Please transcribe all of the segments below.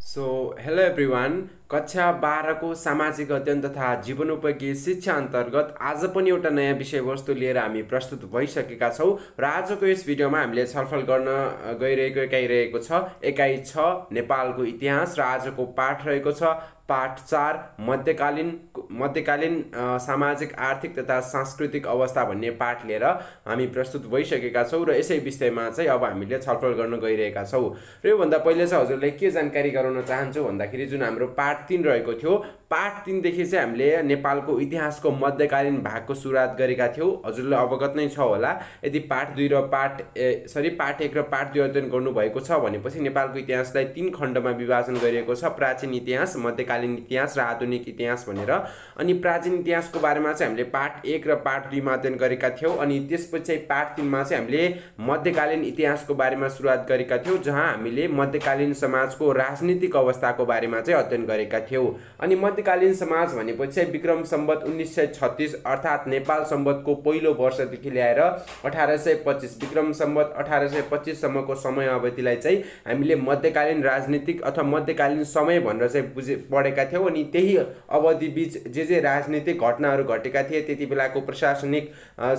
Hello everyone. कक्षा 12 को सामाजिक अध्ययन तथा जीवनोपयोगी शिक्षा अन्तर्गत आज पनि एउटा नयाँ विषयवस्तु लिएर हामी प्रस्तुत भइसकेका छौँ र आजको यस भिडियोमा हामीले छलफल गर्न गइरहेको एकाइ रहेको छ एकाइ 6 नेपालको इतिहास र आजको पाठ रहेको छ पाठ 4 मध्यकालीन सामाजिक आर्थिक तथा सांस्कृतिक अवस्था भन्ने पाठ लिएर हामी प्रस्तुत भइसकेका छौँ र यसै विषयमा चाहिँ अब हामीले छलफल गर्न गइरहेका छौँ। र योभन्दा पहिले चाहिँ हजुरलाई के जानकारी गराउन चाहन्छु भन्दाखेरि जुन हाम्रो पाठ 3 रहेको थियो पाठ 3 देखि चाहिँ हामीले नेपालको इतिहासको मध्यकालीन भागको सुरुवात गरेका थियौँ। हजुरलाई अवगत नै छ होला। यदि पाठ 1 र पाठ 1 र पाठ 2 अध्ययन गर्नुभएको छ भनेपछि नेपालको इतिहासलाई 3 खण्डमा विभाजन गरिएको छ, प्राचीन इतिहास, मध्यकालीन इतिहास र आधुनिक इतिहास भनेर। अनि प्राचीन इतिहासको बारेमा चाहिँ हामीले पाठ 1 र पाठ 2 मा अध्ययन गरेका थियौँ अनि त्यसपछि पाठ 3 मा चाहिँ हामीले मध्यकालीन इतिहासको बारेमा सुरुवात गरेका थियौँ, जहाँ हामीले मध्यकालीन समाजको राजनीतिक अवस्थाको बारेमा चाहिँ अध्ययन गरेका थियौँ। अनि मध्यकालीन समाज भनेपछि चाहिँ विक्रम सम्वत 1936 अर्थात् नेपाल सम्वतको पहिलो वर्षदेखि ल्याएर 1825 विक्रम सम्वत 1825 सम्मको समय अवधिलाई चाहिँ हामीले मध्यकालीन राजनीतिक अथवा मध्यकालीन समय भनेर चाहिँ पढेका थियौँ। अनि त्यही अवधि बीच जे राजनीतिक घटनाहरू घटेका थिए, त्यति बेलाको प्रशासनिक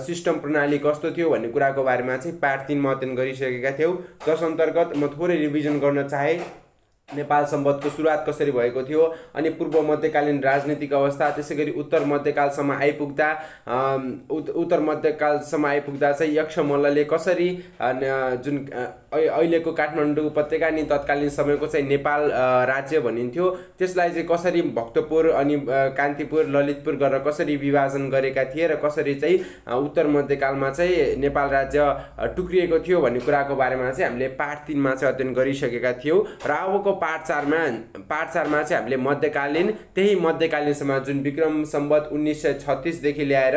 सिस्टम प्रणाली कस्तो थियो भन्ने कुराको बारेमा चाहिँ पाठ 3 मा अध्ययन गरिसकेका थियौँ। जस अन्तर्गत म थोरै रिभिजन गर्न चाहे नेपाल सम्वतको सुरुवात कसरी भएको थियो अनि पूर्व मध्यकालीन राजनीतिक अवस्था, त्यसैगरी उत्तर मध्यकालसम्म आइपुग्दा चाहिँ यक्ष मल्लले कसरी जुन अहिलेको काठमाडौँ उपत्यका अनि तत्कालीन समयको चाहिँ नेपाल राज्य भनिन्थ्यो त्यसलाई चाहिँ कसरी भक्तपुर अनि कान्तिपुर ललितपुर गरेर कसरी विभाजन गरेका थिए र कसरी चाहिँ उत्तर मध्यकालमा चाहिँ नेपाल राज्य टुक्रिएको थियो भन्ने कुराको बारेमा चाहिँ हामीले पाठ 3 मा चाहिँ अध्ययन गरिसकेका थियौँ। र अबको पाठ 4 मा चाहिँ हामीले त्यही मध्यकालीन समाज जुन विक्रम सम्वत 1936 देखि ल्याएर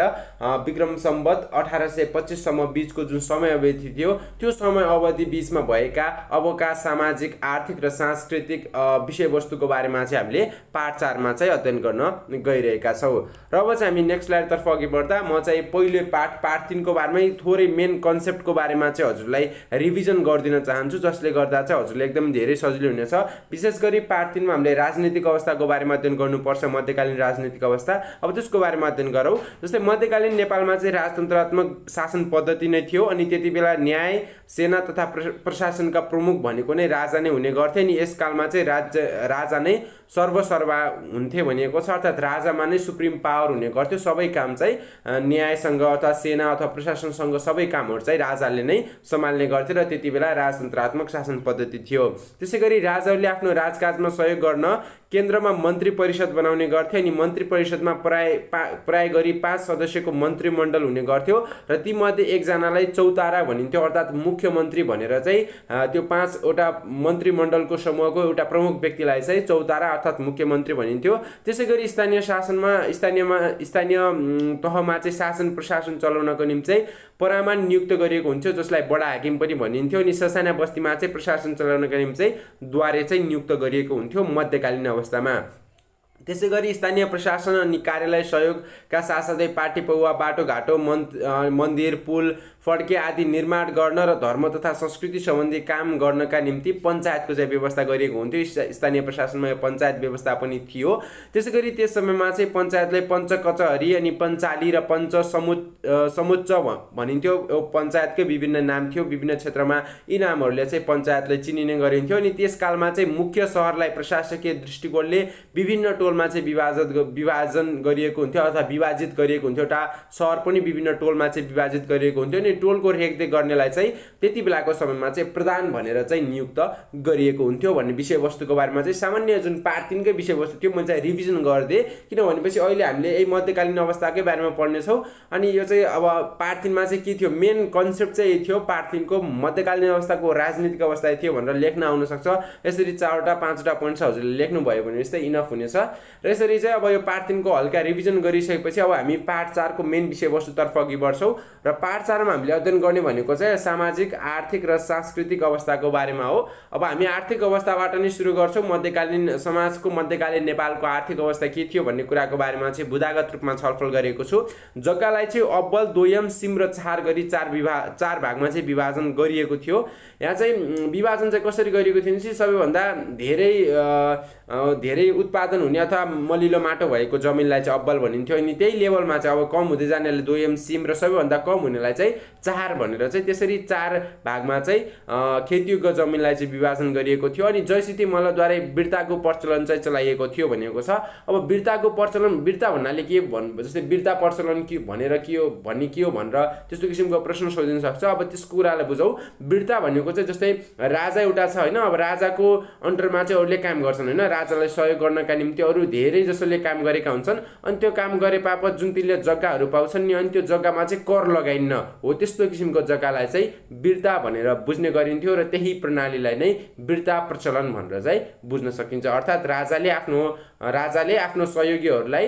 विक्रम सम्वत 1825 सम्म बीचको जुन समय अवधि थियो त्यो समय अवधि बीचमा भएका अबका सामाजिक आर्थिक र सांस्कृतिक विषयवस्तुको बारेमा चाहिँ हामीले पाठ 4 मा चाहिँ अध्ययन गर्न गइरहेका छौँ। र अब चाहिँ हामी नेक्स्ट स्लाइडतर्फ अघि बढ्दा म चाहिँ पहिलो पाठ 3 को बारेमै थोरै मेन कन्सेप्टको बारेमा चाहिँ हजुरलाई रिभिजन गरिदिन चाहन्छु, जसले गर्दा चाहिँ हजुरलाई एकदम धेरै सजिलो हुनेछ। विशेष गरी पाठ 3 मा हामीले राजनीतिक अवस्थाको बारेमा अध्ययन गर्नुपर्छ, मध्यकालीन राजनीतिक अवस्था। अब त्यसको बारेमा अध्ययन गरौँ। जस्तै मध्यकालीन नेपालमा चाहिँ राजतन्त्रात्मक शासन पद्धति नै थियो अनि त्यति बेला न्याय, सेना तथा प्रशासनका प्रमुख भनेको नै राजा नै हुने गर्थे। अनि यस कालमा चाहिँ राजा नै सर्वसर्वा हुन्थे भनिएको छ, अर्थात् राजामा नै सुप्रिम पावर हुने गर्थ्यो। सबै काम चाहिँ न्यायसँग अथवा सेना अथवा प्रशासनसँग सबै कामहरू चाहिँ राजाले नै सम्हाल्ने गर्थे र त्यति बेला राजतन्त्रात्मक शासन पद्धति थियो। त्यसैगरी राजाहरूले आफ्नो राजकाजमा सहयोग गर्न केन्द्रमा मन्त्री परिषद बनाउने गर्थे अनि मन्त्री परिषदमा प्राय गरी 5 सदस्यको मन्त्रीमण्डल हुने गर्थ्यो र तीमध्ये एकजनालाई चौतारा भनिन्थ्यो, अर्थात् मुख्यमन्त्री भनेर चाहिँ त्यो 5 वटा मन्त्रीमण्डलको समूहको एउटा प्रमुख व्यक्तिलाई चाहिँ चौतारा अर्थात् मुख्यमन्त्री भनिन्थ्यो। त्यसैगरी स्थानीय तहमा चाहिँ शासन प्रशासन चलाउनको निम्ति चाहिँ परामान नियुक्त गरिएको हुन्थ्यो, जसलाई बडा हाकिम पनि भनिन्थ्यो। अनि ससाना बस्तीमा चाहिँ प्रशासन चलाउनका निम्ति चाहिँ द्वारे चाहिँ नियुक्त गरिएको हुन्थ्यो मध्यकालीन अवस्थामा। त्यसैगरी स्थानीय प्रशासन अनि कार्यालय सहयोगका साथसाथै पाटी पौवा, बाटोघाटो, मन्दिर, पुल, फड्के आदि निर्माण गर्न र धर्म तथा संस्कृति सम्बन्धी काम गर्नका निम्ति पञ्चायतको चाहिँ व्यवस्था गरिएको हुन्थ्यो। स्थानीय प्रशासनमा पञ्चायत व्यवस्था पनि थियो। त्यसैगरी त्यस समयमा चाहिँ पञ्चायतलाई पञ्च कचहरी अनि पञ्चाली र पञ्च समुच्च भनिन्थ्यो। पञ्चायतकै विभिन्न नाम थियो, विभिन्न क्षेत्रमा यी नामहरूले चाहिँ पञ्चायतलाई चिनिने गरिन्थ्यो। अनि त्यसकालमा चाहिँ मुख्य सहरलाई प्रशासकीय दृष्टिकोणले विभिन्न टोलमा चाहिँ विभाजन गरिएको हुन्थ्यो अथवा विभाजित गरिएको हुन्थ्यो। एउटा सहर पनि विभिन्न टोलमा चाहिँ विभाजित गरिएको हुन्थ्यो अनि टोलको रेखदेख गर्नेलाई चाहिँ त्यति बेलाको समयमा चाहिँ प्रधान भनेर चाहिँ नियुक्त गरिएको हुन्थ्यो भन्ने विषयवस्तुको बारेमा चाहिँ सामान्य जुन पाठ 3 कै विषयवस्तु थियो म चाहिँ रिभिजन गरिदिएँ, किनभनेपछि अहिले हामीले यही मध्यकालीन अवस्थाकै बारेमा पढ्नेछौँ। अनि यो चाहिँ अब पाठ 3 मा चाहिँ के थियो, मेन कन्सेप्ट चाहिँ यही थियो। पाठ 3 को मध्यकालीन अवस्थाको राजनीतिक अवस्था थियो भनेर लेख्न आउन सक्छ। यसरी 4 वटा 5 वटा पोइन्ट्स हजुरले लेख्नुभयो भने जस्तै इनफ हुनेछ। र यसरी चाहिँ अब यो पार्ट 3 को हल्का रिभिजन गरिसकेपछि अब हामी पार्ट 4 को मेन विषयवस्तुतर्फ अघि बढ्छौँ र पार्ट 4 मा हामीले अध्ययन गर्ने भनेको चाहिँ सामाजिक आर्थिक र सांस्कृतिक अवस्थाको बारेमा हो। अब हामी आर्थिक अवस्थाबाट नै सुरु गर्छौँ। मध्यकालीन समाजको मध्यकालीन नेपालको आर्थिक अवस्था के थियो भन्ने कुराको बारेमा चाहिँ बुदागत रूपमा छलफल गरेको छु। जग्गालाई चाहिँ अब्बल, दोयम, सिम र चार गरी चार भागमा चाहिँ विभाजन गरिएको थियो। यहाँ चाहिँ विभाजन चाहिँ कसरी गरिएको थियो भने सबैभन्दा धेरै उत्पादन हुने अथवा मलिलो माटो भएको जमिनलाई चाहिँ अब्बल भनिन्थ्यो अनि त्यही लेभलमा चाहिँ अब कम हुँदै जानेलाई दोयम, सिम र सबैभन्दा कम हुनेलाई चाहिँ चार भनेर चाहिँ त्यसरी चार भागमा चाहिँ खेतीयोग्य जमिनलाई चाहिँ विभाजन गरिएको थियो। अनि जयसिद्धि मल्लद्वारा बिर्ताको प्रचलन चाहिँ चलाइएको थियो भनेको छ। अब बिर्ताको प्रचलन, बिर्ता भन्नाले के जस्तै बिर्ता प्रचलन के भनेर के हो भनेर त्यस्तो किसिमको प्रश्न सोधिन सक्छ। अब त्यसको कुरालाई बुझौँ। बिर्ता भनेको चाहिँ जस्तै राजा एउटा छ होइन, अब राजाको अन्डरमा चाहिँ अरूले काम गर्छन् होइन, राजालाई सहयोग गर्नका निम्ति अरू धेरै जसोले काम गरेका हुन्छन् अनि त्यो काम गरे बापत जुन तिनले जग्गाहरू पाउँछन् नि अनि त्यो जग्गामा चाहिँ कर लगाइन्न हो, त्यस्तो किसिमको जग्गालाई चाहिँ बिर्ता भनेर बुझ्ने गरिन्थ्यो र त्यही प्रणालीलाई नै बिर्ता प्रचलन भनेर चाहिँ बुझ्न सकिन्छ। अर्थात् राजाले आफ्नो सहयोगीहरूलाई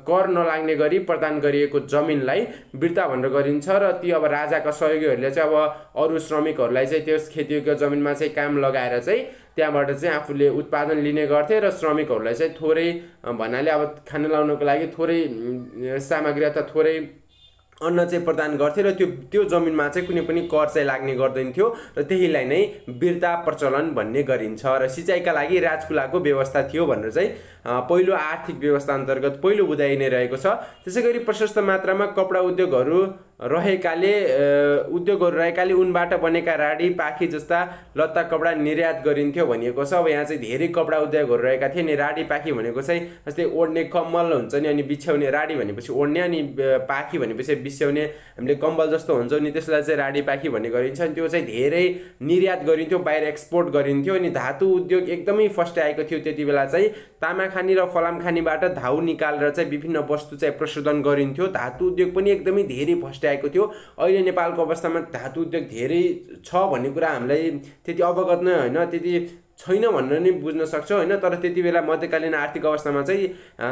कर नलाग्ने गरी प्रदान गरिएको जमिनलाई बिर्ता भनेर गरिन्छ र ती अब राजाका सहयोगीहरूले चाहिँ अब अरू श्रमिकहरूलाई चाहिँ त्यस खेतीयोग्य जमिनमा चाहिँ काम लगाएर चाहिँ त्यहाँबाट चाहिँ आफूले उत्पादन लिने गर्थे र श्रमिकहरूलाई चाहिँ थोरै भन्नाले अब खाना लाउनको लागि थोरै सामग्री अथवा थोरै अन्न चाहिँ प्रदान गर्थे र त्यो जमिनमा चाहिँ कुनै पनि कर चाहिँ लाग्ने गर्दैन थियो र त्यहीलाई नै बिर्ता प्रचलन भन्ने गरिन्छ। र सिँचाइका लागि राजकुलाको व्यवस्था थियो भनेर चाहिँ पहिलो आर्थिक व्यवस्था अन्तर्गत पहिलो बुझाइ नै रहेको छ। त्यसैगरी प्रशस्त मात्रामा कपडा उद्योगहरू रहेकाले उनबाट बनेका राडी, पाखी जस्ता लत्ता कपडा निर्यात गरिन्थ्यो भनिएको छ। अब यहाँ चाहिँ धेरै कपडा उद्योगहरू रहेका थिए नि। राडी पाखी भनेको चाहिँ जस्तै ओढ्ने कम्बल हुन्छ नि, अनि बिछ्याउने, राडी भनेपछि ओढ्ने अनि पाखी भनेपछि बिछ्याउने हामीले कम्बल जस्तो हुन्छ नि त्यसलाई चाहिँ राडी पाखी भन्ने गरिन्छ। अनि त्यो चाहिँ धेरै निर्यात गरिन्थ्यो, बाहिर एक्सपोर्ट गरिन्थ्यो। अनि धातु उद्योग एकदमै फस्टाएको थियो त्यति बेला चाहिँ। तामाखानी र फलामखानीबाट धाउ निकालेर चाहिँ विभिन्न वस्तु चाहिँ प्रशोधन गरिन्थ्यो। धातु उद्योग पनि एकदमै धेरै फस्टाएको थियो। अहिले नेपालको अवस्थामा धातु उद्योग धेरै छ भन्ने कुरा हामीलाई त्यति अवगत नै होइन, त्यति छैन भनेर नै बुझ्न सक्छौँ होइन। तर त्यति बेला मध्यकालीन आर्थिक अवस्थामा चाहिँ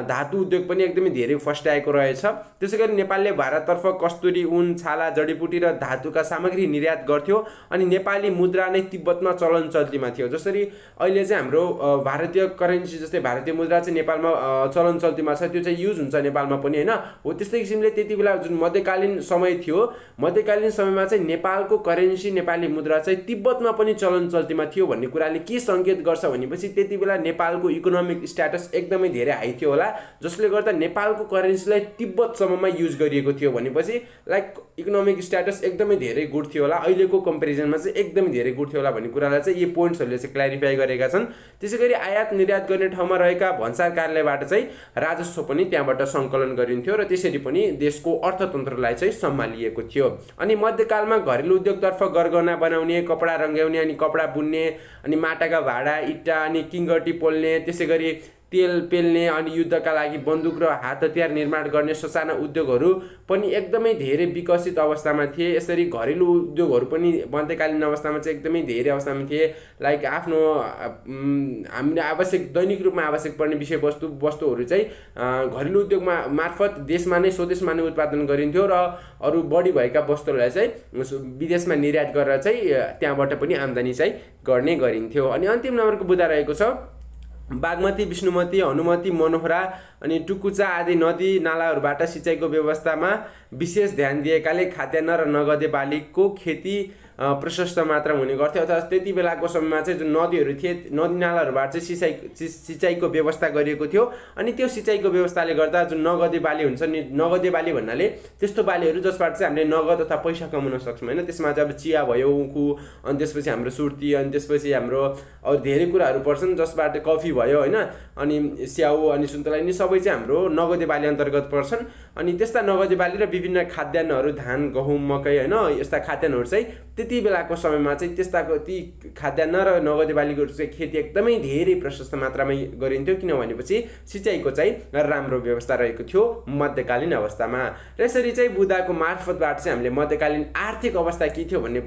धातु उद्योग पनि एकदमै धेरै फस्टाएको रहेछ। त्यसै गरी नेपालले भारततर्फ कस्तुरी, ऊन, छाला, जडीबुटी र धातुका सामग्री निर्यात गर्थ्यो। अनि नेपाली मुद्रा नै तिब्बतमा चलन चल्तीमा थियो। जसरी अहिले चाहिँ हाम्रो भारतीय करेन्सी जस्तै भारतीय मुद्रा चाहिँ नेपालमा चलन चल्तीमा छ, त्यो चाहिँ युज हुन्छ नेपालमा पनि होइन हो। त्यस्तै किसिमले त्यति बेला जुन मध्यकालीन समय थियो, मध्यकालीन समयमा चाहिँ नेपालको करेन्सी नेपाली मुद्रा चाहिँ तिब्बतमा पनि चलन चल्तीमा थियो भन्ने कुराले के सङ्केत गर्छ भनेपछि त्यति बेला नेपालको इकोनोमिक स्ट्याटस एकदमै धेरै हाई थियो होला, जसले गर्दा नेपालको करेन्सीलाई तिब्बतसम्ममा युज गरिएको थियो भनेपछि लाइक इकोनोमिक स्ट्याटस एकदमै धेरै गुड थियो होला, अहिलेको कम्पेरिजनमा चाहिँ एकदमै धेरै गुड थियो होला भन्ने कुरालाई चाहिँ यी पोइन्ट्सहरूले चाहिँ क्ल्यारिफाई गरेका छन्। त्यसै गरी आयात निर्यात गर्ने ठाउँमा रहेका भन्सार कार्यालयबाट चाहिँ राजस्व पनि त्यहाँबाट सङ्कलन गरिन्थ्यो र त्यसरी पनि देशको अर्थतन्त्रलाई चाहिँ सम्हालिएको थियो। अनि मध्यकालमा घरेलु उद्योगतर्फ गरगहना बनाउने, कपडा रङ्ग्याउने अनि कपडा बुन्ने अनि माटाका भाडा, इट्टा अनि किङ्गटी पोल्ने, त्यसै गरी तेल पेल्ने अनि युद्धका लागि बन्दुक र हात हतियार निर्माण गर्ने ससाना उद्योगहरू पनि एकदमै धेरै विकसित अवस्थामा थिए। यसरी घरेलु उद्योगहरू पनि मध्यकालीन अवस्थामा चाहिँ एकदमै धेरै अवस्थामा थिए। लाइक आफ्नो हामीले आवश्यक दैनिक रूपमा आवश्यक पर्ने वस्तुहरू चाहिँ घरेलु उद्योगमा मार्फत देशमा नै स्वदेशमा नै उत्पादन गरिन्थ्यो र अरू बढी भएका वस्तुहरूलाई चाहिँ विदेशमा निर्यात गरेर चाहिँ त्यहाँबाट पनि आम्दानी चाहिँ गर्ने गरिन्थ्यो। अनि अन्तिम नम्बरको बुँदा रहेको छ बागमती, विष्णुमती, हनुमती, मनोहरा अनि टुकुचा आदि नदी नालाहरूबाट सिँचाइको व्यवस्थामा विशेष ध्यान दिएकाले खाद्यान्न र नगदे बालीको खेती प्रशस्त मात्रामा हुने गर्थ्यो। अर्थात् त्यति बेलाको समयमा चाहिँ जुन नदीहरू थिए, नदी नालाहरूबाट चाहिँ सिँचाइको व्यवस्था गरिएको थियो। अनि त्यो सिँचाइको व्यवस्थाले गर्दा जुन नगदे बाली हुन्छ नि, नगदे बाली भन्नाले त्यस्तो बालीहरू जसबाट चाहिँ हामीले नगद अथवा पैसा कमाउन सक्छौँ होइन। त्यसमा चाहिँ अब चिया भयो, उखु, अनि त्यसपछि हाम्रो सुर्ती, अनि त्यसपछि हाम्रो अरू धेरै कुराहरू पर्छन् जसबाट कफी भयो होइन, अनि स्याउ अनि सुन्तला यिनी सबै चाहिँ हाम्रो नगदे बाली अन्तर्गत पर्छन्। अनि त्यस्ता नगदे बाली र विभिन्न खाद्यान्नहरू, धान, गहुँ, मकै होइन, यस्ता खाद्यान्नहरू चाहिँ त्यति बेलाको समयमा चाहिँ त्यस्ताको ती खाद्यान्न र नगदे बालीको चाहिँ खेती एकदमै धेरै प्रशस्त मात्रामा गरिन्थ्यो, किनभनेपछि सिँचाइको चाहिँ राम्रो व्यवस्था रहेको थियो मध्यकालीन अवस्थामा। र यसरी चाहिँ बुदाको मार्फतबाट चाहिँ हामीले मध्यकालीन आर्थिक अवस्था के थियो भन्ने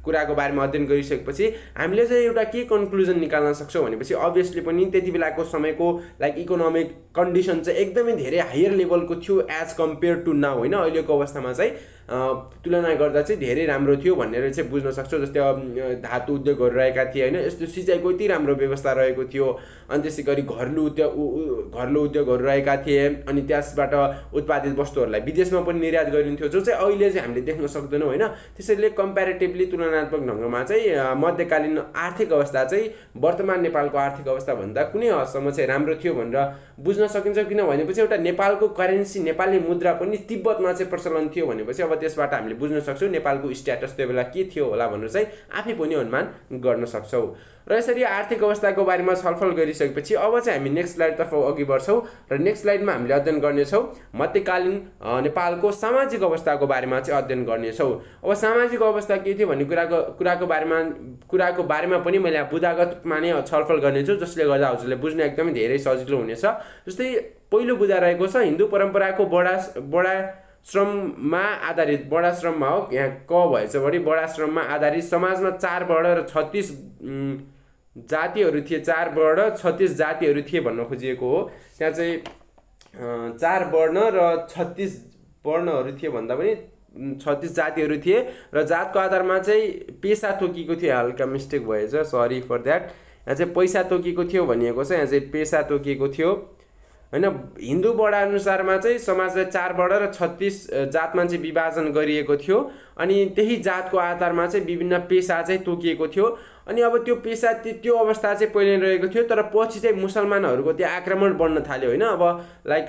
कुराको बारेमा अध्ययन गरिसकेपछि हामीले चाहिँ एउटा के कन्क्लुजन निकाल्न सक्छौँ भनेपछि अभियसली पनि त्यति बेलाको समयको लाइक इकोनोमिक कन्डिसन चाहिँ एकदमै धेरै हायर लेभलको थियो एज कम्पेयर टु नाउ होइन। अहिलेको अवस्थामा चाहिँ तुलना गर्दा चाहिँ धेरै राम्रो थियो भनेर चाहिँ बुझ्न सक्छौँ। जस्तै धातु उद्योगहरू रहेका थिए होइन, यस्तो सिँचाइको यति राम्रो व्यवस्था रहेको थियो। अनि त्यसै गरी घरेलु उद्योगहरू रहेका थिए। अनि त्यसबाट उत्पादित वस्तुहरूलाई विदेशमा पनि निर्यात गरिन्थ्यो, जो चाहिँ अहिले चाहिँ हामीले देख्न सक्दैनौँ होइन। त्यसैले कम्पेरिटिभली तुलनात्मक ढङ्गमा चाहिँ मध्यकालीन आर्थिक अवस्था चाहिँ वर्तमान नेपालको आर्थिक अवस्थाभन्दा कुनै हदसम्म चाहिँ राम्रो थियो भनेर बुझ्न सकिन्छ। किन भनेपछि एउटा नेपालको करेन्सी नेपाली मुद्रा पनि तिब्बतमा चाहिँ प्रचलन थियो भनेपछि अब त्यसबाट हामीले बुझ्न सक्छौँ नेपालको स्ट्याटस त्यो बेला के थियो होला भनेर चाहिँ आफै पनि अनुमान गर्न सक्छौँ। र यसरी आर्थिक अवस्थाको बारेमा छलफल गरिसकेपछि अब चाहिँ हामी नेक्स्ट स्लाइडतर्फ अघि बढ्छौँ र नेक्स्ट स्लाइडमा हामीले अध्ययन गर्नेछौँ मध्यकालीन नेपालको सामाजिक अवस्थाको बारेमा चाहिँ अध्ययन गर्नेछौँ। अब सामाजिक अवस्था के थियो भन्ने कुराको बारेमा पनि मैले बुदागतमा नै छलफल गर्नेछु, जसले गर्दा हजुरले बुझ्न एकदमै धेरै सजिलो हुनेछ। जस्तै पहिलो बुदा रहेको छ हिन्दू परम्पराको बडा श्रममा आधारित, बडा श्रममा हो यहाँ क भएछ बढी, बडा श्रममा आधारित समाजमा 4 वर्ण र 36 जातिहरू थिए, 4 वर्ण 36 जातिहरू थिए भन्न खोजिएको हो। त्यहाँ चाहिँ 4 वर्ण र 36 वर्णहरू थिए भन्दा पनि 36 जातिहरू थिए र जातको आधारमा चाहिँ पेसा तोकिएको थियो। हल्का मिस्टेक भएछ, सरी फर द्याट। यहाँ चाहिँ पैसा तोकिएको थियो भनिएको छ, यहाँ चाहिँ पेसा तोकिएको थियो होइन। हिन्दू बडा अनुसारमा चाहिँ समाजलाई 4 वर्ण र 36 जातमा चाहिँ विभाजन गरिएको थियो। अनि त्यही जातको आधारमा चाहिँ विभिन्न पेसा चाहिँ तोकिएको थियो। अनि अब त्यो पेसा त्यो अवस्था चाहिँ पहिले रहेको थियो, तर पछि चाहिँ मुसलमानहरूको त्यो आक्रमण बढ्न थाल्यो होइन। अब लाइक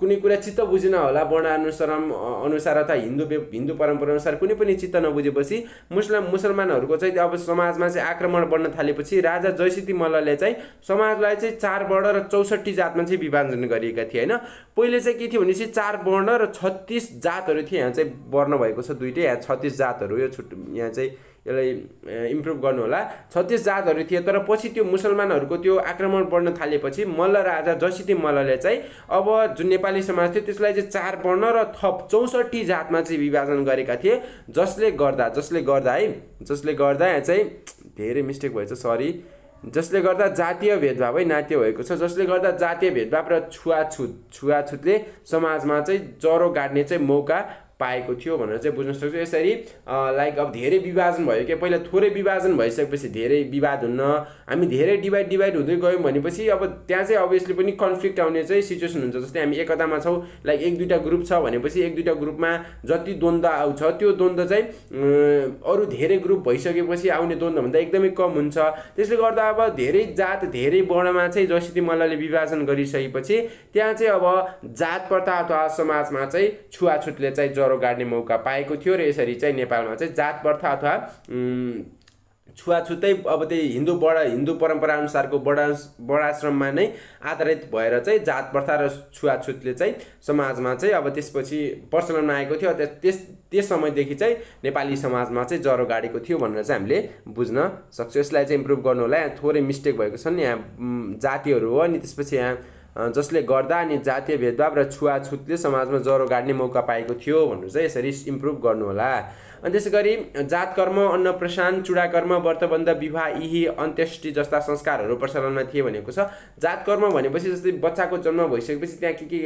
कुनै कुरा चित्त बुझेन होला वर्ण अनुसार अथवा हिन्दू परम्परा अनुसार कुनै पनि चित्त नबुझेपछि मुसलमानहरूको चाहिँ अब समाजमा चाहिँ आक्रमण बढ्न थालेपछि राजा जयसिद्धि मल्लले चाहिँ समाजलाई चाहिँ 4 वर्ण र 64 जातमा चाहिँ विभाजन गरिएका थिए होइन। पहिले चाहिँ के थियो भनेपछि 4 वर्ण र 36 जातहरू थिए। यहाँ चाहिँ वर्ण भएको छ दुईटै, यहाँ 36 जातहरू, यो यहाँ चाहिँ यसलाई इम्प्रुभ गर्नु होला। 36 जातहरू थिए, तर पछि त्यो मुसलमानहरूको त्यो आक्रमण बढ्न थालेपछि मल्ल राजा जयसिद्धि मल्लले चाहिँ अब जुन नेपाली समाज थियो त्यसलाई चाहिँ 4 वर्ण र थप 64 जातमा चाहिँ विभाजन गरेका थिए। जसले गर्दा यहाँ चाहिँ धेरै मिस्टेक भएछ, सरी। जसले गर्दा जातीय भेदभाव है नाट्य भएको छ। जसले गर्दा जातीय भेदभाव र छुवाछुतले समाजमा चाहिँ जरो गाड्ने चाहिँ मौका पाएको थियो भनेर चाहिँ बुझ्न सक्छौँ। यसरी लाइक अब धेरै विभाजन भयो कि पहिला थोरै विभाजन भइसकेपछि धेरै विवाद हुन्न, हामी धेरै डिभाइड हुँदै गयौँ भनेपछि अब त्यहाँ चाहिँ अभियसली पनि कन्फ्लिक्ट आउने चाहिँ सिचुएसन हुन्छ। जस्तै हामी एकतामा छौँ, लाइक 1-2टा ग्रुप छ भनेपछि 1-2टा ग्रुपमा जति द्वन्द्व आउँछ त्यो द्वन्द्व चाहिँ अरू धेरै ग्रुप भइसकेपछि आउने द्वन्द्वभन्दा एकदमै कम हुन्छ। त्यसले गर्दा अब धेरै जात धेरै वर्णमा चाहिँ जयसिद्धि मल्लले विभाजन गरिसकेपछि त्यहाँ चाहिँ अब जात प्रथा अथवा समाजमा चाहिँ छुवाछुतले चाहिँ जरो गाड्ने मौका पाएको थियो। र यसरी चाहिँ नेपालमा चाहिँ जात प्रथा अथवा छुवाछुतै अब त्यही हिन्दू परम्परा अनुसारको बडाश्रममा नै आधारित भएर चाहिँ जात प्रथा र छुवाछुतले चाहिँ समाजमा चाहिँ अब त्यसपछि प्रचलनमा आएको थियो। त्यस समयदेखि चाहिँ नेपाली समाजमा चाहिँ जरो गाडेको थियो भनेर चाहिँ हामीले बुझ्न सक्छौँ। यसलाई चाहिँ इम्प्रुभ गर्नु होला, यहाँ थोरै मिस्टेक भएको छन्। यहाँ जातिहरू हो, अनि त्यसपछि यहाँ जसले गर्दा अनि जातीय भेदभाव र छुवाछुतले समाजमा जरो गाड्ने मौका पाएको थियो भनेर चाहिँ यसरी इम्प्रुभ गर्नु होला। अनि त्यसै गरी जातकर्म, अन्नप्रसान, चुडाकर्म, व्रतबन्ध, विवाह, इही, अन्त्येष्टि जस्ता संस्कारहरू प्रचलनमा थिए भनेको छ। जातकर्म भनेपछि जस्तै बच्चाको जन्म भइसकेपछि त्यहाँ के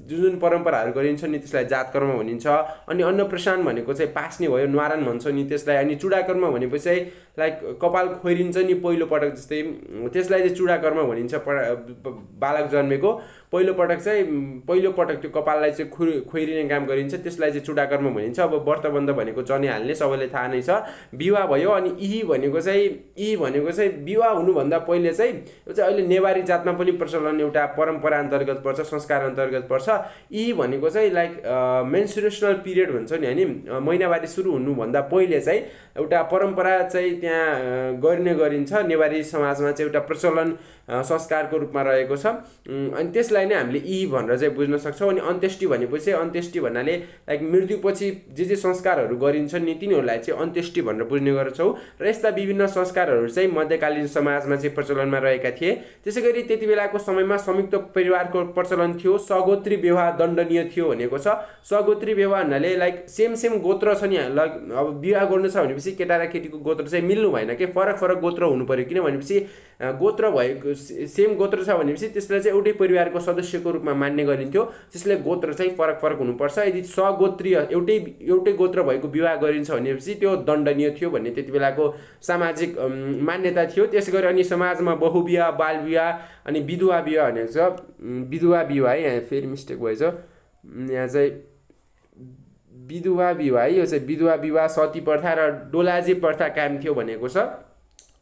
जुन परम्पराहरू गरिन्छ नि त्यसलाई जातकर्म भनिन्छ। अनि अन्नप्रसान भनेको चाहिँ पास्ने भयो, न्वारान भन्छ नि त्यसलाई। अनि चुडाकर्म भनेपछि चाहिँ लाइक कपाल खोइरिन्छ नि पहिलो पटक, जस्तै त्यसलाई चाहिँ चुडाकर्म भनिन्छ। बालक जन्मेको पहिलो पटक त्यो कपाललाई चाहिँ खोइरिने काम गरिन्छ, त्यसलाई चाहिँ चुडाकर्म भनिन्छ। अब व्रतबन्ध भनेको जनिहाल्ने सबैले थाहा नै छ। विवाह भयो। अनि इही भनेको चाहिँ विवाह हुनुभन्दा पहिले चाहिँ यो चाहिँ अहिले नेवारी जातमा पनि प्रचलन, एउटा परम्परा अन्तर्गत पर्छ, संस्कार अन्तर्गत पर्छ। इही भनेको चाहिँ लाइक मेन्सुरेसनल पिरियड भन्छ नि होइन, महिनावारी सुरु हुनुभन्दा पहिले चाहिँ एउटा परम्परा चाहिँ त्यहाँ गरिन्छ। नेवारी समाजमा चाहिँ एउटा प्रचलन संस्कारको रूपमा रहेको छ। अनि त्यसलाई नै हामीले इही भनेर चाहिँ बुझ्न सक्छौँ। अनि अन्त्येष्टि भनेपछि अन्त्येष्टि भन्नाले लाइक मृत्युपछि जे संस्कारहरू गरिन्छ गरिन्छन् नि तिनीहरूलाई चाहिँ अन्त्येष्टि भनेर बुझ्ने गर्छौँ र यस्ता विभिन्न संस्कारहरू चाहिँ मध्यकालीन समाजमा चाहिँ प्रचलनमा रहेका थिए। त्यसै गरी त्यति बेलाको समयमा संयुक्त परिवारको प्रचलन थियो। सगोत्री विवाह दण्डनीय थियो भनेको छ। सगोत्री विवाह भन्नाले लाइक सेम गोत्र छ नि, लाइक अब विवाह गर्नु छ भनेपछि केटा र केटीको गोत्र चाहिँ मिल्नु भएन के, फरक गोत्र हुनु पर्यो। किन भनेपछि गोत्र भएको सेम गोत्र छ भनेपछि त्यसलाई चाहिँ एउटै परिवारको सदस्यको रूपमा मान्ने गरिन्थ्यो, त्यसले गोत्र चाहिँ फरक हुनुपर्छ। यदि सगोत्रीय एउटै गोत्र भएको विवाह गरिन्छ भनेपछि त्यो दण्डनीय थियो भन्ने त्यति बेलाको सामाजिक मान्यता थियो। त्यसैगरी अनि समाजमा बहुविवाह, बाल विवाह अनि विधवा विवाह भनेको छ। विधवा विवाह यहाँ फेरि मिस्टेक भएछ, यहाँ चाहिँ विधवा विवाह, यो चाहिँ विधवा विवाह, सती प्रथा र डोलाजी प्रथा कायम थियो भनेको छ।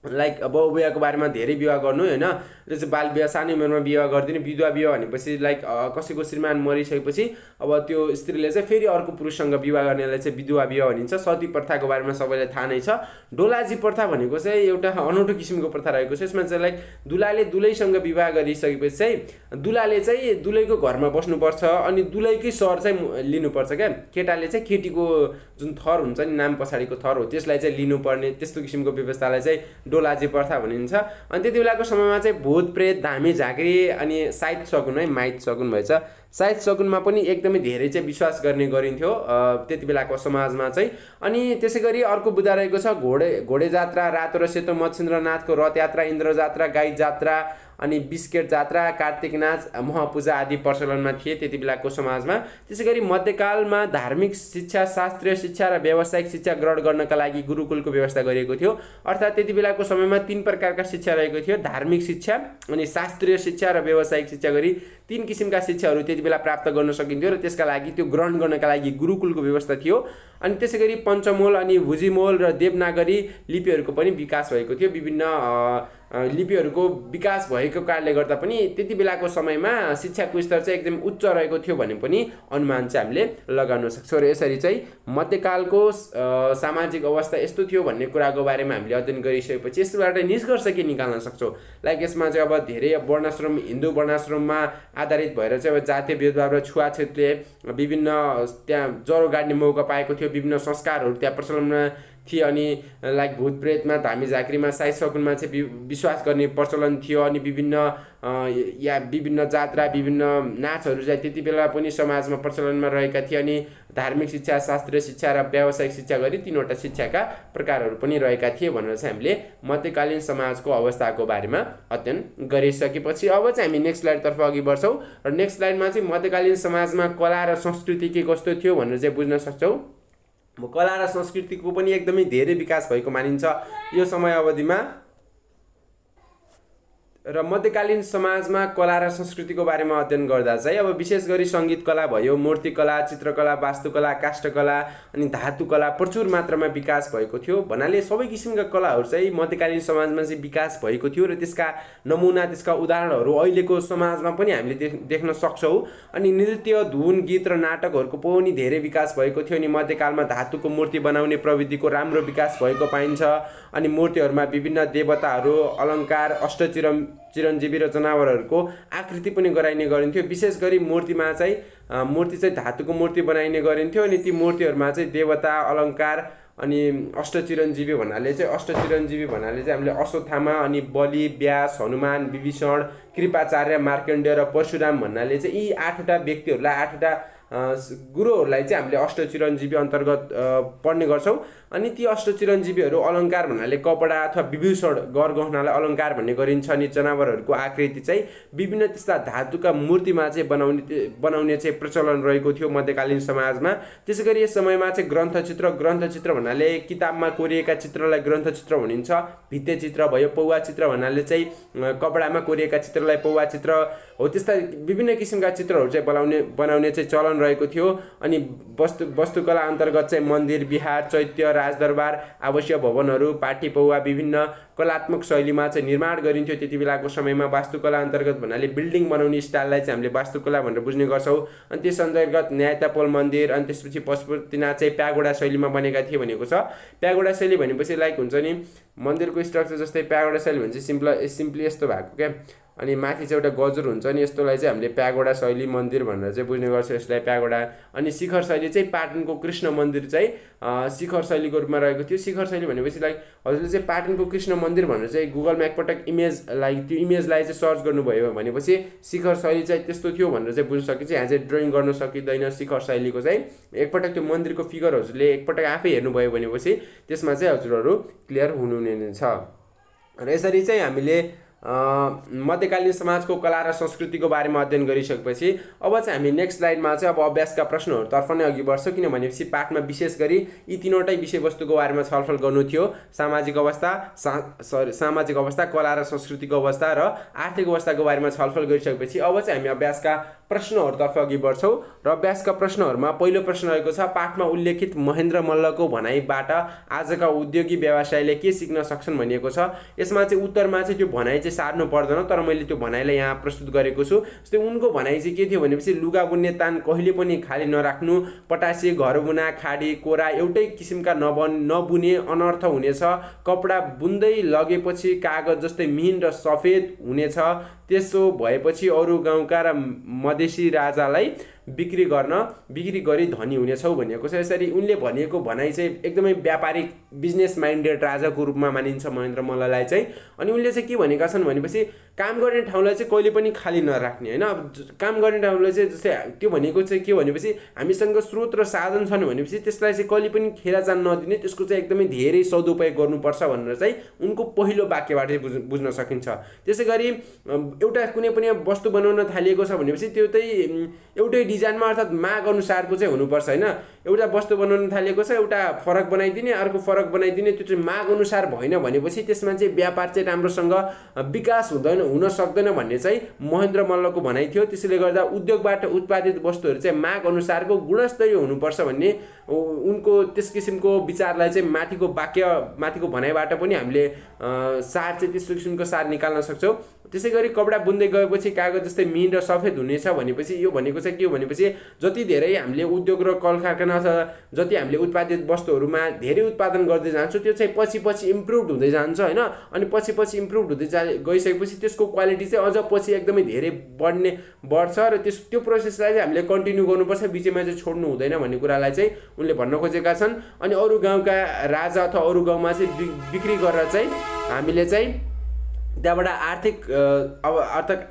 लाइक बहुविवाहको बारेमा धेरै विवाह गर्नु होइन, त्यो चाहिँ बाल विवाह, सानो उमेरमा विवाह गरिदिने। विधवा विवाह भनेपछि लाइक कसैको श्रीमान मरिसकेपछि अब त्यो स्त्रीले चाहिँ फेरि अर्को पुरुषसँग विवाह गर्नेलाई चाहिँ विधवा विवाह भनिन्छ। सती प्रथाको बारेमा सबैलाई थाहा नै छ। डोलाजी प्रथा भनेको चाहिँ एउटा अनौठो किसिमको प्रथा रहेको छ। यसमा चाहिँ लाइक दुलाले दुलैसँग विवाह गरिसकेपछि चाहिँ दुलाले चाहिँ दुलैको घरमा बस्नुपर्छ अनि दुलैकै सर चाहिँ लिनुपर्छ क्या। केटाले चाहिँ केटीको जुन थर हुन्छ नि, नाम पछाडिको थर हो, त्यसलाई चाहिँ लिनुपर्ने, त्यस्तो किसिमको व्यवस्थालाई चाहिँ डोलाजी प्रथा भनिन्छ। अनि त्यति बेलाको समयमा चाहिँ भूत प्रेत, धामी झाँक्री अनि साइत सगुन है, माइत सगुन भएछ, साइत सगुनमा पनि एकदमै धेरै चाहिँ विश्वास गर्ने गरिन्थ्यो त्यति बेलाको समाजमा चाहिँ। अनि त्यसै गरी अर्को बुदा रहेको छ घोडे जात्रा, रातो र सेतो मच्छिन्द्रनाथको रथ यात्रा, इन्द्र जात्रा, गाई जात्रा अनि बिस्केट जात्रा, कार्तिक नाच, महपूजा आदि प्रचलनमा थिए त्यति बेलाको समाजमा। त्यसै गरी मध्यकालमा धार्मिक शिक्षा, शास्त्रीय शिक्षा र व्यावसायिक शिक्षा ग्रहण गर्नका लागि गुरुकुलको व्यवस्था गरिएको थियो। अर्थात् त्यति बेलाको समयमा 3 प्रकारका शिक्षा रहेको थियो, धार्मिक शिक्षा अनि शास्त्रीय शिक्षा र व्यावसायिक शिक्षा गरी 3 किसिमका शिक्षाहरू त्यति बेला प्राप्त गर्न सकिन्थ्यो र त्यसका लागि त्यो ग्रहण गर्नका लागि गुरुकुलको व्यवस्था थियो। अनि त्यसै गरी पञ्चमोल अनि भुजिमोल र देवनागरी लिपिहरूको पनि विकास भएको थियो। विभिन्न लिपिहरूको विकास भएको कारणले गर्दा पनि त्यति बेलाको समयमा शिक्षाको स्तर चाहिँ एकदम उच्च रहेको थियो भन्ने पनि अनुमान चाहिँ हामीले लगाउन सक्छौँ। र यसरी चाहिँ मध्यकालको सामाजिक अवस्था यस्तो थियो भन्ने कुराको बारेमा हामीले अध्ययन गरिसकेपछि यसबाट निष्कर्ष के निकाल्न सक्छौँ। लाइक यसमा चाहिँ अब धेरै वर्णाश्रम, हिन्दू वर्णाश्रममा आधारित भएर चाहिँ अब जातीय भेदभाव र छुवाछुतले विभिन्न त्यहाँ ज्वरो गाड्ने मौका पाएको थियो। विभिन्न संस्कारहरू त्यहाँ प्रचलनमा थिए। अनि लाइक भूत प्रेतमा, धामी झाँक्रीमा, साइत सगुनमा चाहिँ विश्वास गर्ने प्रचलन थियो। अनि विभिन्न जात्रा, विभिन्न नाचहरू चाहिँ त्यति बेला पनि समाजमा प्रचलनमा रहेका थिए। अनि धार्मिक शिक्षा, शास्त्रीय शिक्षा र व्यावसायिक शिक्षा गरी 3वटा शिक्षाका प्रकारहरू पनि रहेका थिए भनेर चाहिँ हामीले मध्यकालीन समाजको अवस्थाको बारेमा अध्ययन गरिसकेपछि अब चाहिँ हामी नेक्स्ट स्लाइडतर्फ अघि बढ्छौँ। र नेक्स्ट स्लाइडमा चाहिँ मध्यकालीन समाजमा कला र संस्कृति के कस्तो थियो भनेर चाहिँ बुझ्न सक्छौँ। कला र संस्कृतिको पनि एकदमै धेरै विकास भएको मानिन्छ यो समय अवधिमा। र मध्यकालीन समाजमा कला र संस्कृतिको बारेमा अध्ययन गर्दा चाहिँ अब विशेष गरी सङ्गीत कला भयो, मूर्तिकला, चित्रकला, वास्तुकला, काष्ठकला अनि धातुकला प्रचुर मात्रामा विकास भएको थियो। भन्नाले सबै किसिमका कलाहरू चाहिँ मध्यकालीन समाजमा चाहिँ विकास भएको थियो र त्यसका नमुना, त्यसका उदाहरणहरू अहिलेको समाजमा पनि हामीले देख्न सक्छौँ। अनि नृत्य, धुन, गीत र नाटकहरूको पनि धेरै विकास भएको थियो। अनि मध्यकालमा धातुको मूर्ति बनाउने प्रविधिको राम्रो विकास भएको पाइन्छ। अनि मूर्तिहरूमा विभिन्न देवताहरू, अलङ्कार, चिरञ्जीवी र जनावरहरूको आकृति पनि गराइने गरिन्थ्यो। विशेष गरी मूर्ति चाहिँ धातुको मूर्ति बनाइने गरिन्थ्यो। अनि ती मूर्तिहरूमा चाहिँ देवता, अलङ्कार अनि अष्टचिरञ्जीवी भन्नाले चाहिँ हामीले अश्वत्थामा अनि बलि, व्यास, हनुमान, विभीषण, कृपाचार्य, मार्कण्डेय र परशुराम भन्नाले चाहिँ यी 8वटा व्यक्तिहरूलाई, 8वटा गुरुहरूलाई चाहिँ हामीले अष्टचिरञ्जीवी अन्तर्गत पढ्ने गर्छौँ। अनि ती अष्टचिरञ्जीवीहरू अलङ्कार भन्नाले कपडा अथवा विभूषण गरगहनालाई अलङ्कार भन्ने गरिन्छ। अनि जनावरहरूको आकृति चाहिँ विभिन्न त्यस्ता धातुका मूर्तिमा चाहिँ बनाउने चाहिँ प्रचलन रहेको थियो मध्यकालीन समाजमा। त्यसै गरी यस समयमा चाहिँ ग्रन्थचित्र भन्नाले किताबमा कोरिएका चित्रलाई ग्रन्थचित्र भनिन्छ। भित्ते चित्र भयो, पौवा चित्र भन्नाले चाहिँ कपडामा कोरिएका चित्रलाई पौवा चित्र हो। त्यस्ता विभिन्न किसिमका चित्रहरू चाहिँ बनाउने चाहिँ चलन रहेको थियो। अनि वास्तुकला अन्तर्गत चाहिँ मन्दिर, विहार, चैत्य, राजदरबार, आवासीय भवनहरू, पाटी पौवा विभिन्न कलात्मक शैलीमा चाहिँ निर्माण गरिन्थ्यो त्यति बेलाको समयमा। वास्तुकला अन्तर्गत भन्नाले बिल्डिङ बनाउने स्टाइललाई चाहिँ हामीले वास्तुकला भनेर बुझ्ने गर्छौँ। अनि त्यस अन्तर्गत न्यायतापोल मन्दिर, अनि त्यसपछि पशुपतिनाथ चाहिँ प्यागोडा शैलीमा बनेका थिए भनेको छ। प्यागोडा शैली भनेपछि लाइक हुन्छ नि मन्दिरको स्ट्रक्चर जस्तै प्यागोडा शैली भने चाहिँ सिम्पली यस्तो भएको क्या। अनि माथि चाहिँ एउटा गजुर हुन्छ नि, यस्तोलाई चाहिँ हामीले प्यागोडा शैली मन्दिर भनेर चाहिँ बुझ्ने गर्छौँ, यसलाई प्यागोडा। अनि शिखर शैली चाहिँ पाटनको कृष्ण मन्दिर चाहिँ शिखर शैलीको रूपमा रहेको थियो। शिखर शैली भनेपछि लाइक हजुरले चाहिँ पाटनको कृष्ण मन्दिर भनेर चाहिँ गुगलमा एकपटक इमेजलाई त्यो इमेजलाई चाहिँ सर्च गर्नुभयो भनेपछि शिखर शैली चाहिँ त्यस्तो थियो भनेर चाहिँ बुझ्न सकिन्छ। यहाँ चाहिँ ड्रइङ गर्न सकिँदैन शिखर शैलीको चाहिँ, एकपटक त्यो मन्दिरको फिगर हजुरले एकपटक आफै हेर्नुभयो भनेपछि त्यसमा चाहिँ हजुरहरू क्लियर हुनुहुने छ। र यसरी चाहिँ हामीले मध्यकालीन समाजको कला र संस्कृतिको बारेमा अध्ययन गरिसकेपछि अब चाहिँ हामी नेक्स्ट स्लाइडमा चाहिँ अब अभ्यासका प्रश्नहरूतर्फ नै अघि बढ्छौँ, किनभनेपछि पाठमा विशेष गरी यी तीनवटै विषयवस्तुको बारेमा छलफल गर्नु थियो। सामाजिक अवस्था, कला र संस्कृतिको अवस्था र आर्थिक अवस्थाको बारेमा छलफल गरिसकेपछि अब चाहिँ हामी अभ्यासका प्रश्नहरूतर्फ अघि बढ्छौँ। र अभ्यासका प्रश्नहरूमा पहिलो प्रश्न रहेको छ, पाठमा उल्लेखित महेन्द्र मल्लको भनाइबाट आजका उद्योगी व्यवसायले के सिक्न सक्छन् भनिएको छ। यसमा चाहिँ उत्तरमा चाहिँ त्यो भनाइ चाहिँ सार्नु पर्दैन, तर मैले त्यो भनाइलाई यहाँ प्रस्तुत गरेको छु। जस्तै उनको भनाइ चाहिँ के थियो भनेपछि लुगा बुन्ने तान कहिले पनि खाली नराख्नु, पटासे, घर बुना, खाडी, कोरा एउटै किसिमका नबुने अनर्थ हुनेछ, कपडा बुन्दै लगेपछि कागज जस्तै मिहिन र सफेद हुनेछ, त्यसो भएपछि अरू गाउँका र मधेसी राजालाई बिक्री गरी धनी हुनेछौ भनिएको छ। यसरी उनले भनेको भनाइ चाहिँ एकदमै व्यापारिक बिजनेस माइन्डेड राजाको रूपमा मानिन्छ महेन्द्र मल्ललाई चाहिँ। अनि उनले चाहिँ के भनेका छन् भनेपछि काम गर्ने ठाउँलाई चाहिँ कहिले पनि खाली नराख्ने होइन। अब काम गर्ने ठाउँलाई चाहिँ जस्तै त्यो भनेको चाहिँ के भनेपछि हामीसँग स्रोत र साधन छन् भनेपछि त्यसलाई चाहिँ कहिले पनि खेराचान नदिने, त्यसको चाहिँ एकदमै धेरै सदुपयोग गर्नुपर्छ भनेर चाहिँ उनको पहिलो वाक्यबाट बुझ्न सकिन्छ। त्यसै गरी एउटा कुनै पनि वस्तु बनाउन थालिएको छ भनेपछि त्यो चाहिँ एउटै डिजाइनमा अर्थात् माग अनुसारको चाहिँ हुनुपर्छ होइन। एउटा वस्तु बनाउन थालिएको छ, एउटा फरक बनाइदिने, अर्को फरक बनाइदिने, त्यो चाहिँ माग अनुसार भएन भनेपछि त्यसमा चाहिँ व्यापार चाहिँ राम्रोसँग विकास हुन सक्दैन भन्ने चाहिँ महेन्द्र मल्लको भनाइ थियो। त्यसैले गर्दा उद्योगबाट उत्पादित वस्तुहरू चाहिँ माग अनुसारको गुणस्तरीय हुनुपर्छ भन्ने उनको त्यस किसिमको विचारलाई चाहिँ माथिको भनाइबाट पनि हामीले सार चाहिँ त्यस्तो किसिमको सार निकाल्न सक्छौँ। त्यसै गरी कपडा बुन्दै गएपछि कागज जस्तै मिहिन र सफेद हुनेछ भनेपछि यो भनेको चाहिँ के हो भनेपछि जति धेरै हामीले उद्योग र कल कारखाना अथवा जति हामीले उत्पादित वस्तुहरूमा धेरै उत्पादन गर्दै जान्छौँ त्यो चाहिँ पछि इम्प्रुभ हुँदै जान्छ होइन। अनि पछि इम्प्रुभ हुँदै गइसकेपछि त्यसको क्वालिटी चाहिँ अझ पछि एकदमै धेरै बढ्छ र त्यो प्रोसेसलाई चाहिँ हामीले कन्टिन्यू गर्नुपर्छ, बिचमा चाहिँ छोड्नु हुँदैन भन्ने कुरालाई चाहिँ उनले भन्न खोजेका छन्। अनि अरू गाउँका राजा अथवा अरू गाउँमा चाहिँ बिक्री गरेर चाहिँ हामीले चाहिँ त्यहाँबाट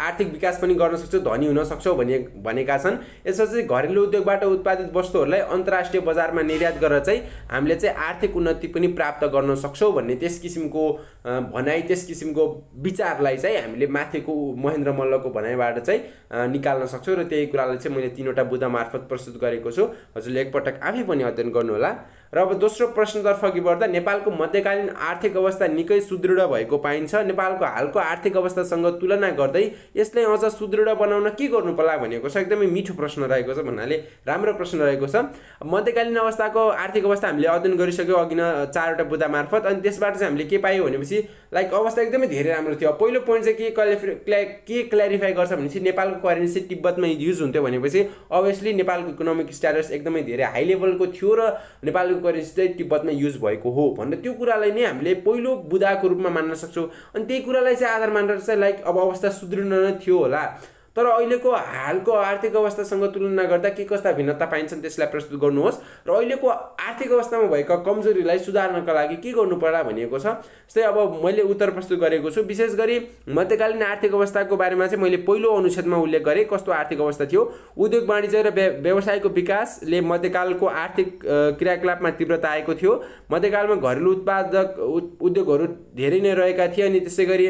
आर्थिक विकास पनि गर्न सक्छौँ, धनी हुन सक्छौँ भनेका छन्। यसपछि घरेलु उद्योगबाट उत्पादित वस्तुहरूलाई अन्तर्राष्ट्रिय बजारमा निर्यात गरेर चाहिँ हामीले चाहिँ आर्थिक उन्नति पनि प्राप्त गर्न सक्छौँ भन्ने त्यस किसिमको भनाइ, त्यस किसिमको विचारलाई चाहिँ हामीले माथिको महेन्द्र मल्लको भनाइबाट चाहिँ निकाल्न सक्छौँ। र त्यही कुरालाई चाहिँ मैले तीनवटा बुँदा मार्फत प्रस्तुत गरेको छु, हजुरले एकपटक आफै पनि अध्ययन गर्नुहोला। र अब दोस्रो प्रश्नतर्फ अघि बढ्दा नेपालको मध्यकालीन आर्थिक अवस्था निकै सुदृढ भएको पाइन्छ। नेपालको हालको आर्थिक अवस्थासँग तुलना गर्दै यसलाई अझ सुदृढ बनाउन के गर्नु पर्ला भनेको छ। एकदमै मिठो प्रश्न रहेको छ भन्नाले राम्रो प्रश्न रहेको छ। मध्यकालीन अवस्थाको आर्थिक अवस्था हामीले अध्ययन गरिसक्यौँ अघि न 4वटा बुँदा मार्फत। अनि त्यसबाट चाहिँ हामीले के पायौँ भनेपछि लाइक अवस्था एकदमै धेरै राम्रो थियो। पहिलो पोइन्ट चाहिँ के क्ल्यारिफाई गर्छ भनेपछि नेपालको करेन्सी तिब्बतमा युज हुन्थ्यो भनेपछि अभियसली नेपालको इकोनोमिक स्ट्याटस एकदमै धेरै हाई लेभलको थियो र नेपालको करेन्सी चाहिँ तिब्बतमा युज भएको हो भनेर त्यो कुरालाई नै हामीले पहिलो बुँदाको रूपमा मान्न सक्छौँ। अनि त्यही कुरालाई चाहिँ आधार मानेर चाहिँ लाइक अब अवस्था सुदृढ नै थियो होला, तर अहिलेको हालको आर्थिक अवस्थासँग तुलना गर्दा के कस्ता भिन्नता पाइन्छन् त्यसलाई प्रस्तुत गर्नुहोस् र अहिलेको आर्थिक अवस्थामा भएका कमजोरीलाई सुधार्नका लागि के गर्नु पर्ला भनिएको छ। जस्तै अब मैले उत्तर प्रस्तुत गरेको छु। विशेष गरी मध्यकालीन आर्थिक अवस्थाको बारेमा चाहिँ मैले पहिलो अनुच्छेदमा उल्लेख गरेँ कस्तो आर्थिक अवस्था थियो। उद्योग वाणिज्य र व्यवसायको विकासले मध्यकालको आर्थिक क्रियाकलापमा तीव्रता आएको थियो। मध्यकालमा घरेलु उद्योगहरू धेरै नै रहेका थिए। अनि त्यसै गरी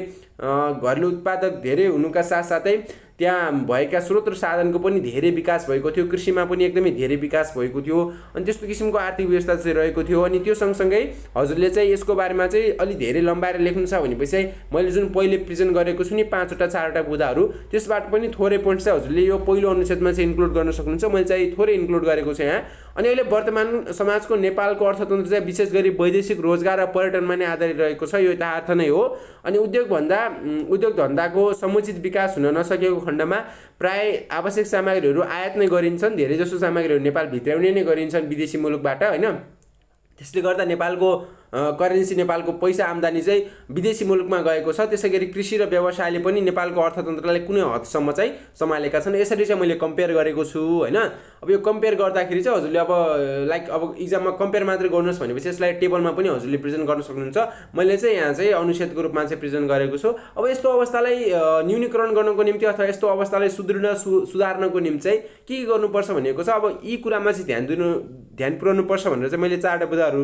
घरेलु उत्पादक धेरै हुनुका साथसाथै त्यहाँ भएका स्रोत र साधनको पनि धेरै विकास भएको थियो। कृषिमा पनि एकदमै धेरै विकास भएको थियो। अनि त्यस्तो किसिमको आर्थिक व्यवस्था चाहिँ रहेको थियो। अनि त्यो सँगसँगै हजुरले चाहिँ यसको बारेमा चाहिँ अलि धेरै लम्बाएर लेख्नु छ भनेपछि चाहिँ मैले जुन पहिले प्रेजेन्ट गरेको छु नि 5वटा 4वटा बुँदाहरू त्यसबाट पनि थोरै पोइन्ट चाहिँ हजुरले यो पहिलो अनुच्छेदमा चाहिँ इन्क्लुड गर्न सक्नुहुन्छ। मैले चाहिँ थोरै इन्क्लुड गरेको छु यहाँ। अनि अहिले वर्तमान समाजको नेपालको अर्थतन्त्र चाहिँ विशेष गरी वैदेशिक रोजगार र पर्यटनमा नै आधारित रहेको छ, यो यथार्थ नै हो। अनि उद्योग धन्दाको समुचित विकास हुन नसकेको खण्डमा प्राय आवश्यक सामग्रीहरू आयात नै गरिन्छन्। धेरैजसो सामग्रीहरू नेपाल भित्राउने नै गरिन्छन् विदेशी मुलुकबाट होइन। त्यसले गर्दा नेपालको करेन्सी नेपालको पैसा आम्दानी चाहिँ विदेशी मुलुकमा गएको छ। त्यसैगरी कृषि र व्यवसायले पनि नेपालको अर्थतन्त्रलाई कुनै हदसम्म चाहिँ सम्हालेका छन्। यसरी चाहिँ मैले कम्पेयर गरेको छु हैन। अब यो कम्पेयर गर्दाखेरि चाहिँ हजुरले अब लाइक अब इक्जाममा कम्पेयर मात्रै गर्नुहोस् भनेपछि यसलाई टेबलमा पनि हजुरले प्रेजेन्ट गर्न सक्नुहुन्छ। मैले चाहिँ यहाँ चाहिँ अनुच्छेदको रूपमा चाहिँ प्रेजेन्ट गरेको छु। अब यस्तो अवस्थालाई न्यूनीकरण गर्नको निम्ति अथवा यस्तो अवस्थालाई सुधार्नको निम्ति चाहिँ के गर्नुपर्छ भनेको छ। अब यी कुरामा चाहिँ ध्यान पुर्याउनु पर्छ भनेर चाहिँ मैले 4 बुदाहरू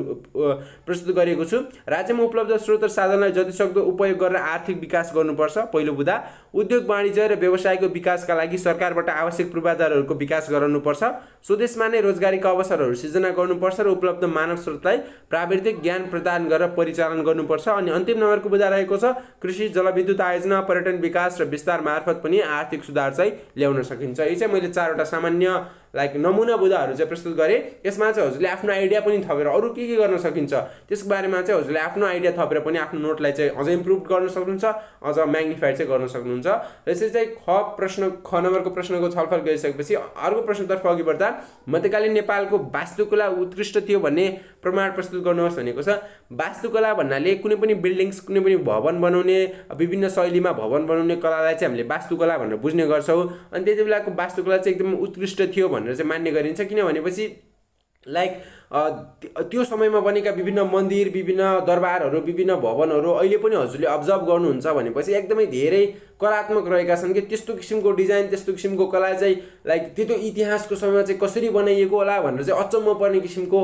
प्रस्तुत गरेको छु। राज्यमा उपलब्ध स्रोत र साधनलाई जतिसक्दो उपयोग गरेर आर्थिक विकास गर्नुपर्छ। पहिलो बुदा उद्योग वाणिज्य र व्यवसायको विकासका लागि सरकारबाट आवश्यक पूर्वाधारहरूको विकास गराउनुपर्छ। स्वदेशमा नै रोजगारीका अवसरहरू सिर्जना गर्नुपर्छ र उपलब्ध मानव स्रोतलाई प्राविधिक ज्ञान प्रदान गरेर परिचालन गर्नुपर्छ। अनि अन्तिम नम्बरको बुदा रहेको छ कृषि जलविद्युत आयोजना पर्यटन विकास र विस्तार मार्फत पनि आर्थिक सुधार चाहिँ ल्याउन सकिन्छ। यी चाहिँ मैले 4वटा सामान्य लाइक नमुना बुदाहरू चाहिँ प्रस्तुत गरेँ। यसमा चाहिँ हजुरले आफ्नो आइडिया पनि थपेर अरू के गर्न सकिन्छ त्यसको बारेमा चाहिँ हजुरले आफ्नो आइडिया थपेर पनि आफ्नो नोटलाई चाहिँ अझै इम्प्रुभ गर्न सक्नुहुन्छ, अझ म्याग्निफाइड चाहिँ गर्न सक्नुहुन्छ। र यसरी चाहिँ ख नम्बरको प्रश्नको छलफल गरिसकेपछि अर्को प्रश्नतर्फ अघि बढ्दा मध्यकालीन नेपालको वास्तुकला उत्कृष्ट थियो भन्ने प्रमाण प्रस्तुत गर्नुहोस् भनेको छ। वास्तुकला भन्नाले कुनै पनि बिल्डिङ्स कुनै पनि भवन बनाउने विभिन्न शैलीमा भवन बनाउने कलालाई चाहिँ हामीले वास्तुकला भनेर बुझ्ने गर्छौँ। अनि त्यति बेलाको वास्तुकला चाहिँ एकदम उत्कृष्ट थियो भनेर चाहिँ मान्ने गरिन्छ। किनभनेपछि लाइक त्यो समयमा बनेका विभिन्न मन्दिर विभिन्न दरबारहरू विभिन्न भवनहरू अहिले पनि हजुरले अब्जर्भ गर्नुहुन्छ भनेपछि एकदमै धेरै कलात्मक रहेका छन् कि त्यस्तो किसिमको डिजाइन त्यस्तो किसिमको कला चाहिँ लाइक त्यो इतिहासको समयमा चाहिँ कसरी बनाइएको होला भनेर चाहिँ अचम्म पर्ने किसिमको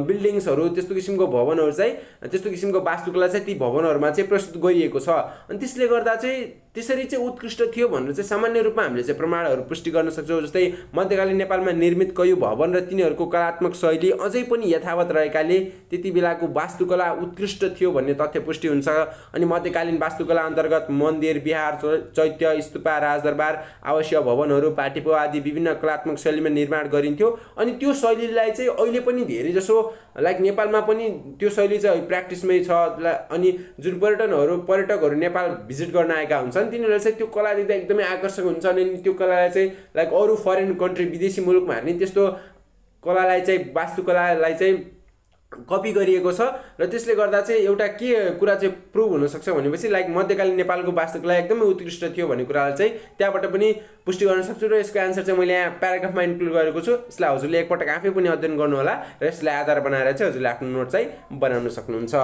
बिल्डिङ्सहरू त्यस्तो किसिमको भवनहरू चाहिँ त्यस्तो किसिमको वास्तुकला चाहिँ ती भवनहरूमा चाहिँ प्रस्तुत गरिएको छ। अनि त्यसले गर्दा चाहिँ त्यसरी चाहिँ उत्कृष्ट थियो भनेर चाहिँ सामान्य रूपमा हामीले चाहिँ प्रमाणहरू पुष्टि गर्न सक्छौँ। जस्तै मध्यकालीन नेपालमा निर्मित कयौँ भवन र तिनीहरूको कलात्मक शैली अझै पनि यथावत रहेकाले त्यति बेलाको वास्तुकला उत्कृष्ट थियो भन्ने तथ्य पुष्टि हुन्छ। अनि मध्यकालीन वास्तुकला अन्तर्गत मन्दिर विहार चैत्य स्तूपा राजदरबार आवासीय भवनहरू पाटिपो आदि विभिन्न कलात्मक शैलीमा निर्माण गरिन्थ्यो। अनि त्यो शैलीलाई चाहिँ अहिले पनि धेरै जसो लाइक नेपालमा पनि त्यो शैली चाहिँ प्र्याक्टिसमै छ। अनि जुन पर्यटकहरू नेपाल भिजिट गर्न आएका हुन्छन् तिनीहरूले चाहिँ त्यो कला देख्दा एकदमै आकर्षक हुन्छन्। अनि त्यो कलालाई चाहिँ लाइक अरू फरेन कन्ट्री विदेशी मुलुकमा पनि त्यस्तो कलालाई चाहिँ वास्तुकलालाई चाहिँ कपी गरिएको छ। र त्यसले गर्दा चाहिँ एउटा के कुरा चाहिँ प्रुभ हुनसक्छ भनेपछि लाइक मध्यकालीन नेपालको वास्तुकला एकदमै उत्कृष्ट थियो भन्ने कुरालाई चाहिँ त्यहाँबाट पनि पुष्टि गर्न सक्छु। र यसको एन्सर चाहिँ मैले यहाँ प्याराग्राफमा इन्क्लुड गरेको छु। यसलाई हजुरले एकपटक आफै पनि अध्ययन गर्नुहोला र यसलाई आधार बनाएर चाहिँ हजुरले आफ्नो नोट चाहिँ बनाउन सक्नुहुन्छ।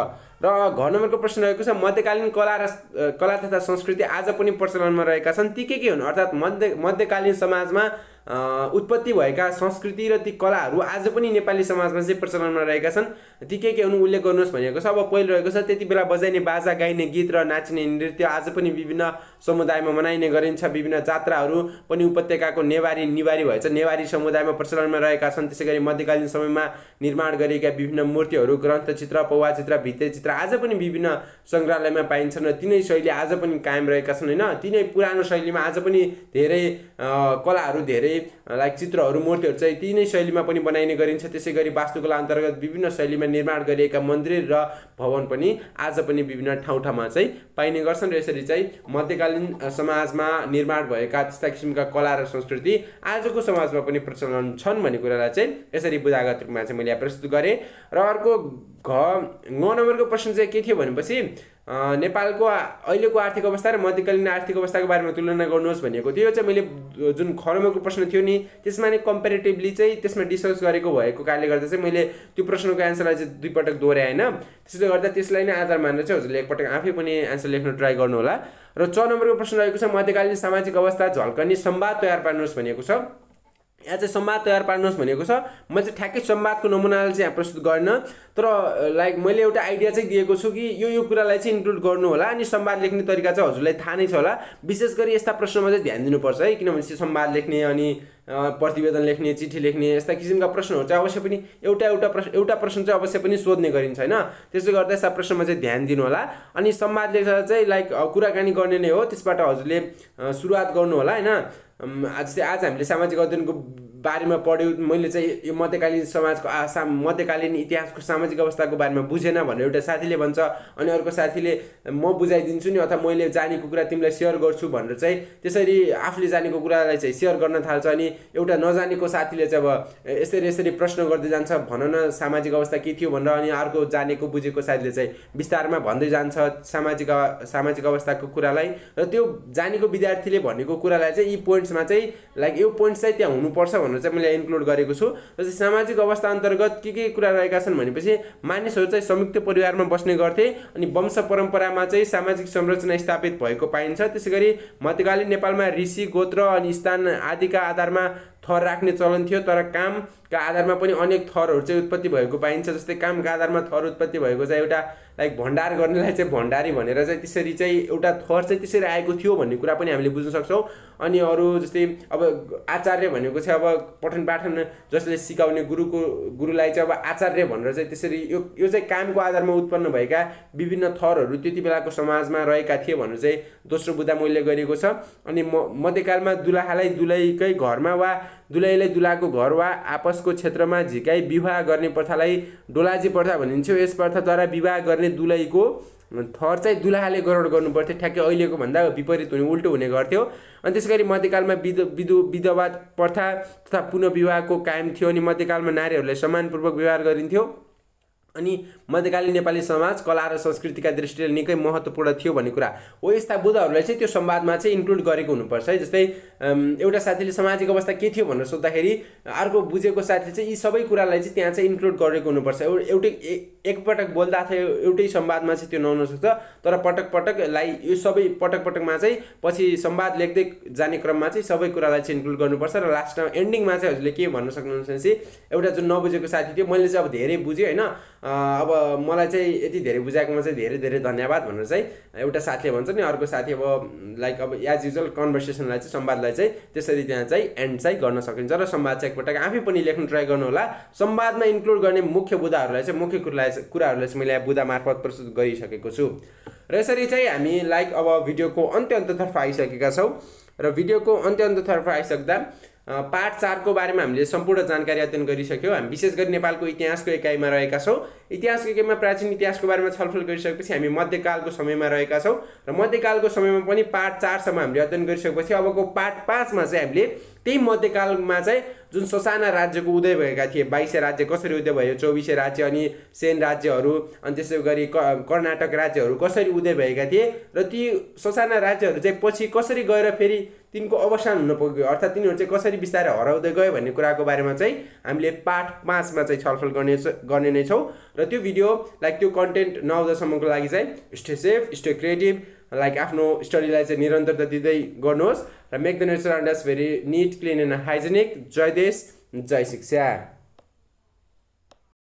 र घ नम्बरको प्रश्न रहेको छ मध्यकालीन कला तथा संस्कृति आज पनि प्रचलनमा रहेका छन् ती के हुन्? अर्थात् मध्यकालीन समाजमा उत्पत्ति भएका संस्कृति र ती कलाहरू आज पनि नेपाली समाजमा चाहिँ प्रचलनमा रहेका छन् ती के हुन् उल्लेख गर्नुहोस् भनेको छ। अब पहिलो रहेको छ त्यति बेला बजाइने बाजा गाइने गीत र नाचिने नृत्य आज पनि विभिन्न समुदायमा मनाइने गरिन्छ। विभिन्न जात्राहरू पनि उपत्यकाको निवारी भएछ नेवारी समुदायमा प्रचलनमा रहेका छन्। त्यसैगरी मध्यकालीन समयमा निर्माण गरिएका विभिन्न मूर्तिहरू ग्रन्थचित्र पौवाचित्र भित्तेचित्र आज पनि विभिन्न सङ्ग्रहालयमा पाइन्छन् र तिनै शैली आज पनि कायम रहेका छन् होइन। तिनै पुरानो शैलीमा आज पनि धेरै कलाहरू धेरै लाइक चित्रहरू मूर्तिहरू चाहिँ तिनै शैलीमा पनि बनाइने गरिन्छ। त्यसैगरी वास्तुकला अन्तर्गत विभिन्न शैलीमा निर्माण गरिएका मन्दिर र भवन पनि आज पनि विभिन्न ठाउँमा चाहिँ पाइने गर्छन्। र यसरी चाहिँ मध्यकालीन समाजमा निर्माण भएका त्यस्ता किसिमका कला र संस्कृति आजको समाजमा पनि प्रचलन छन् भन्ने कुरालाई चाहिँ यसरी बुझागत रूपमा चाहिँ मैले प्रस्तुत गरेँ। र अर्को घ नम्बरको प्रश्न चाहिँ के थियो भनेपछि नेपालको अहिलेको आर्थिक अवस्था र मध्यकालीन आर्थिक अवस्थाको बारेमा तुलना गर्नुहोस् भनेको थियो। यो चाहिँ मैले जुन ख नम्बरको प्रश्न थियो नि त्यसमा नै कम्पेरिटिभली चाहिँ त्यसमा डिस्कस गरेको भएको कारणले गर्दा चाहिँ मैले त्यो प्रश्नको एन्सरलाई चाहिँ 2 पटक दोहोऱ्याएँ होइन। त्यसले गर्दा त्यसलाई नै आधार मानेर चाहिँ हजुरले एकपटक आफै पनि एन्सर लेख्न ट्राई गर्नु होला। र 6 नम्बरको प्रश्न रहेको छ मध्यकालीन सामाजिक अवस्था झल्कने संवाद तयार पार्नुहोस् भनेको छ। यहाँ चाहिँ संवाद तयार पार्नुहोस् भनेको छ। म चाहिँ ठ्याक्कै संवादको नमुनाले चाहिँ यहाँ प्रस्तुत गर्न तर लाइक मैले एउटा आइडिया चाहिँ दिएको छु कि यो कुरालाई चाहिँ इन्क्लुड गर्नु होला। अनि संवाद लेख्ने तरिका चाहिँ हजुरलाई थाहा नै छ होला। विशेष गरी यस्ता प्रश्नमा चाहिँ ध्यान दिनुपर्छ है किनभने संवाद लेख्ने अनि प्रतिवेदन लेख्ने चिठी लेख्ने यस्ता किसिमका प्रश्नहरू चाहिँ अवश्य पनि एउटा प्रश्न चाहिँ अवश्य पनि सोध्ने गरिन्छ होइन। त्यसले गर्दा यस्ता प्रश्नमा चाहिँ ध्यान दिनु होला। अनि संवाद लेखेर चाहिँ लाइक कुराकानी गर्ने नै हो त्यसबाट हजुरले सुरुवात गर्नु होला होइन। जस्तै आज हामीले सामाजिक अध्ययनको बारेमा पढ्यौँ मैले चाहिँ यो मध्यकालीन समाजको मध्यकालीन इतिहासको सामाजिक अवस्थाको बारेमा बुझेन भनेर एउटा साथीले भन्छ अनि अर्को साथीले म बुझाइदिन्छु नि अथवा मैले जानेको कुरा तिमीलाई सेयर गर्छु भनेर चाहिँ त्यसरी आफूले जानेको कुरालाई चाहिँ सेयर गर्न थाल्छ। अनि एउटा नजानेको साथीले चाहिँ अब यसरी यसरी प्रश्न गर्दै जान्छ, भन न सामाजिक अवस्था के थियो भनेर, अनि अर्को जानेको बुझेको साथीले चाहिँ विस्तारमा भन्दै जान्छ सामाजिक अवस्थाको कुरालाई, र त्यो जानेको विद्यार्थीले भनेको कुरालाई चाहिँ यी पोइन्ट्समा चाहिँ लाइक यो पोइन्ट्स चाहिँ त्यहाँ हुनुपर्छ भनेर चाहिँ मैले इन्क्लुड गरेको छु। जस्तै सामाजिक अवस्था अन्तर्गत के कुरा रहेका छन् भनेपछि मानिसहरू चाहिँ संयुक्त परिवारमा बस्ने गर्थे, अनि वंश परम्परामा चाहिँ सामाजिक संरचना स्थापित भएको पाइन्छ। त्यसैगरी मध्यकालीन नेपालमा ऋषि, गोत्र अनि स्थान आदिका आधारमा थर राख्ने चलन थियो, तर कामका आधारमा पनि अनेक थरहरू चाहिँ उत्पत्ति भएको पाइन्छ। जस्तै कामका आधारमा थर उत्पत्ति भएको चाहिँ एउटा लाइक भण्डार गर्नेलाई चाहिँ भण्डारी भनेर चाहिँ त्यसरी चाहिँ एउटा थर चाहिँ त्यसरी आएको थियो भन्ने कुरा पनि हामीले बुझ्न सक्छौँ। अनि अरू जस्तै अब आचार्य भनेको चाहिँ अब पठन पाठन जसले सिकाउने गुरुलाई चाहिँ अब आचार्य भनेर चाहिँ त्यसरी यो चाहिँ कामको आधारमा उत्पन्न भएका विभिन्न थरहरू त्यति बेलाको समाजमा रहेका थिए भनेर चाहिँ दोस्रो बुँदा मैले गरेको छ। अनि मध्यकालमा दुलाहालाई दुलहीकै घरमा वा दुलहीलाई दुलाको घर वा आपसको क्षेत्रमा झिकाई विवाह गर्ने प्रथालाई डोलाजी प्रथा भनिन्थ्यो। यस प्रथाद्वारा विवाह गर्ने दुलहीको थर चाहिँ दुलाहाले ग्रहण गर्नुपर्थ्यो, ठ्याक्कै अहिलेको भन्दा विपरीत हुने उल्टो हुने गर्थ्यो। अनि त्यसै मध्यकालमा विधवा प्रथा तथा पुनः विवाहको कायम थियो, अनि मध्यकालमा नारीहरूलाई सम्मानपूर्वक विवाह गरिन्थ्यो। अनि मध्यकालीन नेपाली समाज कला र संस्कृतिका दृष्टिले निकै महत्त्वपूर्ण थियो भन्ने कुरा हो। यस्ता बुँदाहरूलाई चाहिँ त्यो संवादमा चाहिँ इन्क्लुड गरेको हुनुपर्छ है। जस्तै एउटा साथीले सामाजिक अवस्था के थियो भनेर सोद्धाखेरि अर्को बुझेको साथीले चाहिँ यी सबै कुरालाई चाहिँ त्यहाँ चाहिँ इन्क्लुड गरेको हुनुपर्छ। एउटै एकपटक बोल्दा अथवा एउटै संवादमा चाहिँ त्यो नहुन सक्छ, तर पटकपटकलाई यो सबै पटकपटकमा चाहिँ पछि संवाद लेख्दै जाने क्रममा चाहिँ सबै कुरालाई चाहिँ इन्क्लुड गर्नुपर्छ। र लास्टमा एन्डिङमा चाहिँ हजुरले के भन्न सक्नुहुन्छ भनेपछि एउटा जुन नबुझेको साथी थियो, मैले चाहिँ अब धेरै बुझेँ होइन, अब मलाई चाहिँ यति धेरै बुझाएकोमा चाहिँ धेरै धेरै धन्यवाद भनेर चाहिँ एउटा साथीले भन्छ नि, अर्को साथी अब लाइक अब एज युजुअल कन्भर्सेसनलाई चाहिँ संवादलाई चाहिँ त्यसरी त्यहाँ चाहिँ एन्ड चाहिँ गर्न सकिन्छ। र संवाद चाहिँ एकपटक आफै पनि लेख्न ट्राई गर्नुहोला। संवादमा इन्क्लुड गर्ने मुख्य बुँदाहरूलाई चाहिँ मुख्य कुराहरूलाई चाहिँ मैले बुँदा मार्फत प्रस्तुत गरिसकेको छु। र यसरी चाहिँ हामी लाइक अब भिडियोको अन्त्यतर्फ आइसकेका छौँ, र भिडियोको अन्त्यतर्फ आइसक्दा पार्ट 4 को बारेमा हामीले सम्पूर्ण जानकारी अध्ययन गरिसक्यौँ। हामी विशेष गरी नेपालको इतिहासको एकाइमा रहेका छौँ। इतिहासको एकाइमा प्राचीन इतिहासको बारेमा छलफल गरिसकेपछि हामी मध्यकालको समयमा रहेका छौँ, र मध्यकालको समयमा पनि पार्ट 4 सम्म हामीले अध्ययन गरिसकेपछि अबको पार्ट 5 मा चाहिँ हामीले त्यही मध्यकालमा चाहिँ जुन ससाना राज्यको उदय भएका थिए, 22 राज्य कसरी उदय भयो, 24 राज्य अनि सेन राज्यहरू, अनि त्यसै गरी कर्नाटक राज्यहरू कसरी उदय भएका थिए, र ती ससाना राज्यहरू चाहिँ पछि कसरी गएर फेरि तिनको अवसान हुन पुग्यो, अर्थात् तिनीहरू चाहिँ कसरी बिस्तारै हराउँदै गयो भन्ने कुराको बारेमा चाहिँ हामीले पार्ट 5 मा चाहिँ छलफल गर्ने नै छौँ। र त्यो भिडियो लाइक त्यो कन्टेन्ट नआउँदासम्मको लागि चाहिँ stay safe, stay creative, like आफ्नो स्टडीलाई चाहिँ निरन्तरता दिँदै गर्नुहोस्, र make the nature around us very neat, clean and hygienic. जय देश, जय शिक्षा।